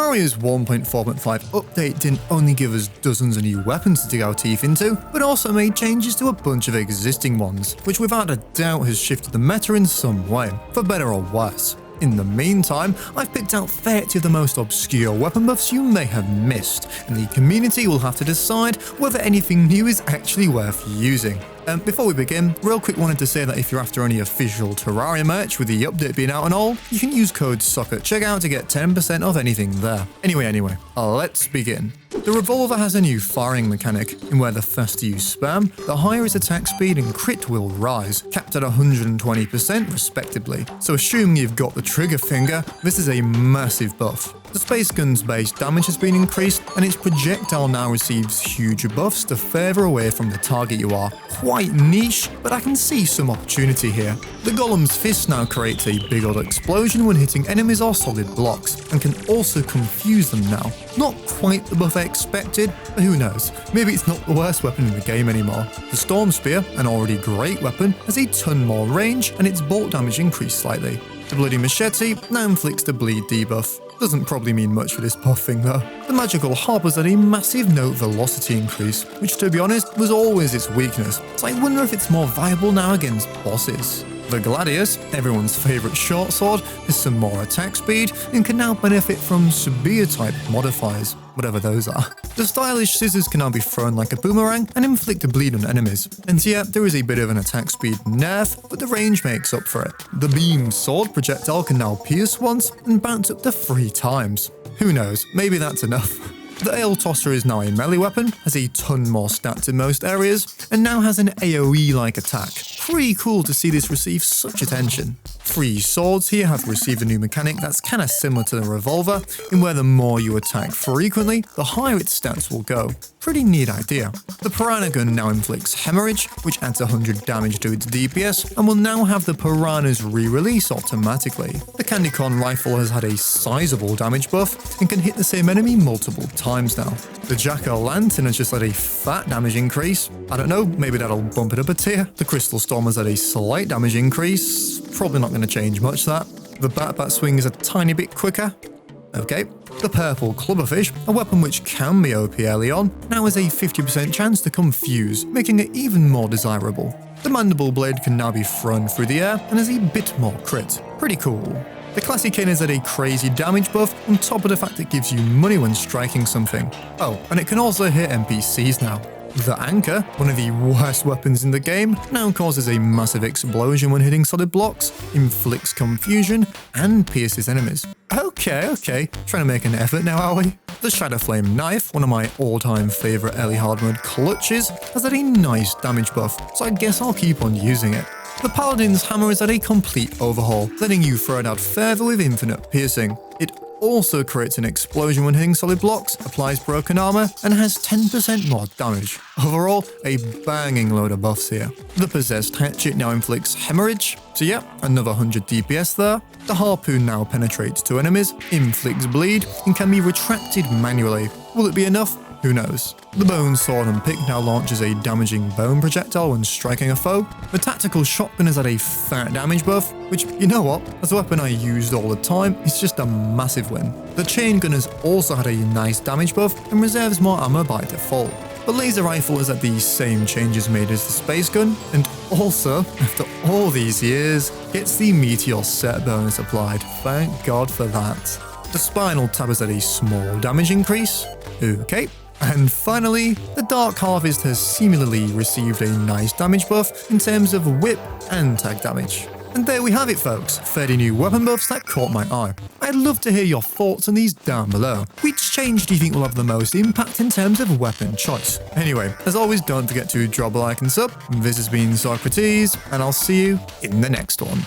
Terraria's 1.4.5 update didn't only give us dozens of new weapons to dig our teeth into, but also made changes to a bunch of existing ones, which without a doubt has shifted the meta in some way, for better or worse. In the meantime, I've picked out 30 of the most obscure weapon buffs you may have missed, and the community will have to decide whether anything new is actually worth using. Before we begin, real quick wanted to say that if you're after any official Terraria merch with the update being out and all, you can use code SOCKER at checkout to get 10% off anything there. Anyway, let's begin. The revolver has a new firing mechanic, in where the faster you spam, the higher its attack speed and crit will rise, capped at 120% respectively. So assuming you've got the trigger finger, this is a massive buff. The space gun's base damage has been increased, and its projectile now receives huge buffs to further away from the target you are. Quite niche, but I can see some opportunity here. The golem's fist now creates a big old explosion when hitting enemies or solid blocks, and can also confuse them now. Not quite the buff I expected, but who knows, maybe it's not the worst weapon in the game anymore. The storm spear, an already great weapon, has a ton more range and its bolt damage increased slightly. The bloody machete now inflicts the bleed debuff. Doesn't probably mean much for this buff thing though. The magical harp has had a massive note velocity increase, which to be honest was always its weakness, so I wonder if it's more viable now against bosses. The gladius, everyone's favourite short sword, has some more attack speed and can now benefit from spear type modifiers, whatever those are. The stylish scissors can now be thrown like a boomerang and inflict a bleed on enemies. And yeah, there is a bit of an attack speed nerf, but the range makes up for it. The beam sword projectile can now pierce once and bounce up to 3 times. Who knows, maybe that's enough. The ale tosser is now a melee weapon, has a ton more stats in most areas, and now has an AoE-like attack. Pretty cool to see this receive such attention. 3 swords here have received a new mechanic that's kinda similar to the revolver, in where the more you attack frequently, the higher its stats will go. Pretty neat idea. The piranha gun now inflicts hemorrhage, which adds 100 damage to its DPS, and will now have the piranhas re-release automatically. The candy corn rifle has had a sizable damage buff, and can hit the same enemy multiple times now. The jack-o'-lantern has just had a fat damage increase. I don't know, maybe that'll bump it up a tier. The crystal storm has had a slight damage increase. Probably not going to change much that. The bat swing is a tiny bit quicker. Okay. The purple clubberfish, a weapon which can be OP early on, now has a 50% chance to confuse, making it even more desirable. The mandible blade can now be thrown through the air and has a bit more crit. Pretty cool. The classic cane has had a crazy damage buff on top of the fact it gives you money when striking something. Oh, and it can also hit NPCs now. The anchor, one of the worst weapons in the game, now causes a massive explosion when hitting solid blocks, inflicts confusion, and pierces enemies. Okay, trying to make an effort now, are we? The shadowflame knife, one of my all-time favourite early Hardmode clutches, has had a nice damage buff, so I guess I'll keep on using it. The paladin's hammer is at a complete overhaul, letting you throw it out further with infinite piercing. It also creates an explosion when hitting solid blocks, applies broken armor, and has 10% more damage. Overall, a banging load of buffs here. The possessed hatchet now inflicts hemorrhage, so yeah, another 100 DPS there. The harpoon now penetrates 2 enemies, inflicts bleed, and can be retracted manually. Will it be enough? Who knows? The bone sword and pick now launches a damaging bone projectile when striking a foe. The tactical shotgun has had a fat damage buff, which, you know what, as a weapon I used all the time, it's just a massive win. The chain gun has also had a nice damage buff and reserves more ammo by default. The laser rifle has had the same changes made as the space gun, and also, after all these years, gets the meteor set bonus applied. Thank God for that. The spinal tab has had a small damage increase. Okay. And finally, the Dark Harvest has seemingly received a nice damage buff in terms of whip and tag damage. And there we have it, folks, 30 new weapon buffs that caught my eye. I'd love to hear your thoughts on these down below. Which change do you think will have the most impact in terms of weapon choice? Anyway, as always, don't forget to drop a like and sub. This has been sockrteez, and I'll see you in the next one.